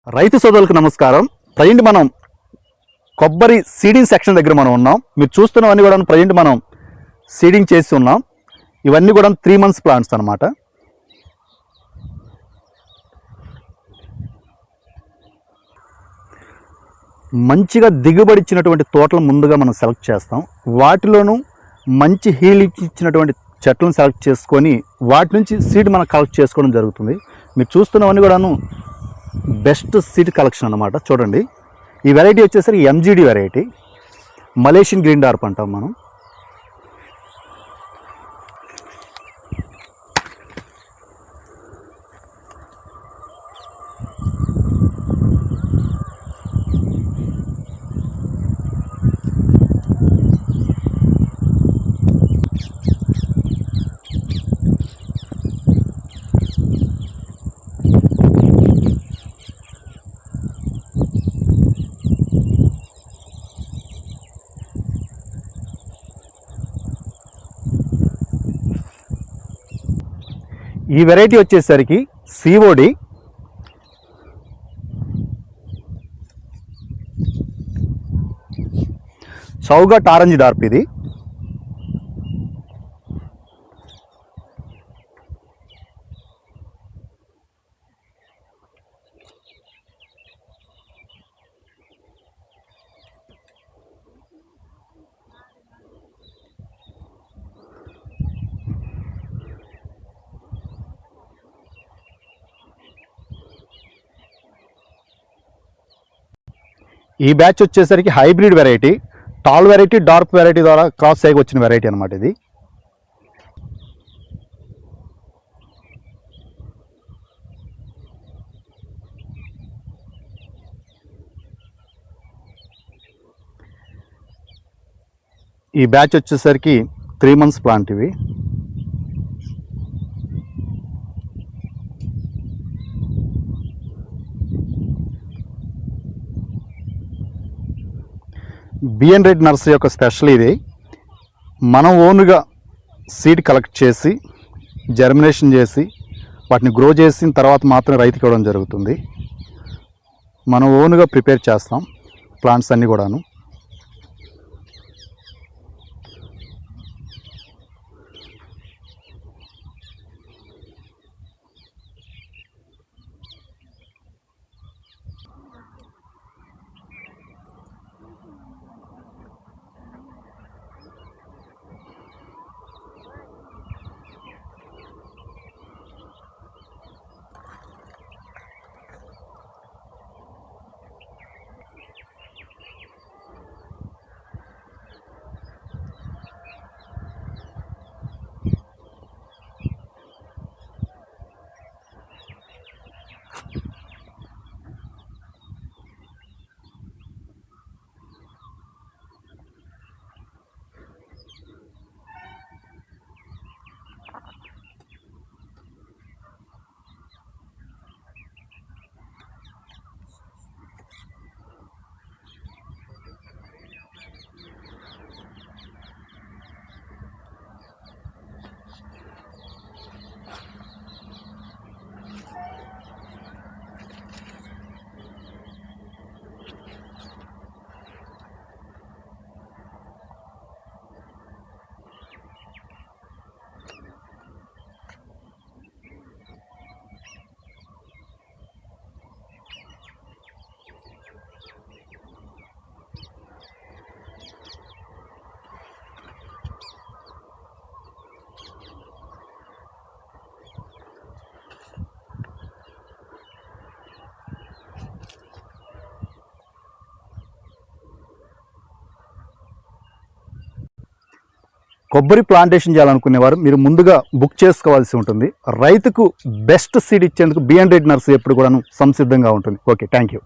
రైతు సోదరులకు నమస్కారం. ప్రజెంట్ మనం కొబ్బరి సీడింగ్ సెక్షన్ దగ్గర మనం ఉన్నాం. మీరు చూస్తున్నవన్నీ కూడా ప్రజెంట్ మనం సీడింగ్ చేసి ఉన్నాం. ఇవన్నీ కూడా 3 months ప్లాంట్స్ అన్నమాట. మంచిగా దిగుబడి ఇచ్చినటువంటి తోటలు ముందుగా మనం సెలెక్ట్ చేస్తాం. వాటిలోనూ మంచి హీల్ ఇచ్చినటువంటి చెట్లను సెలెక్ట్ చేసుకొని వాటి నుంచి సీడ్ మనం కలెక్ట్ చేసుకోవడం జరుగుతుంది. మీరు చూస్తున్నవన్నీ కూడాను బెస్ట్ సీడ్ కలెక్షన్ అన్నమాట. చూడండి, ఈ వెరైటీ వచ్చేసరికి ఎంజీడీ వెరైటీ, మలేషియన్ గ్రీన్ డార్ప్ అంటాం మనం. ఈ వెరైటీ వచ్చేసరికి సిఓడి, చౌగట్ ఆరెంజ్ డార్ప్. ఇది ఈ బ్యాచ్ వచ్చేసరికి hybrid variety, tall variety, dark variety ద్వారా క్రాస్ అయ్యి వచ్చిన వెరైటీ అనమాట. ఇది ఈ బ్యాచ్ వచ్చేసరికి 3 months ప్లాంట్. ఇవి బిఎన్ రెడ్డి నర్సరీ యొక్క స్పెషల్. ఇది మనం ఓన్గా సీడ్ కలెక్ట్ చేసి జర్మినేషన్ చేసి వాటిని గ్రో చేసిన తర్వాత మాత్రమే రైతుకి ఇవ్వడం జరుగుతుంది. మనం ఓన్గా ప్రిపేర్ చేస్తాం ప్లాంట్స్ అన్నీ కూడాను. కొబ్బరి ప్లాంటేషన్ చేయాలనుకునేవారు మీరు ముందుగా బుక్ చేసుకోవాల్సి ఉంటుంది. రైతుకు బెస్ట్ సీడ్ ఇచ్చేందుకు బిఎన్ రెడ్డి నర్సరీ ఎప్పుడు కూడా సంసిద్ధంగా ఉంటుంది. Okay, thank you.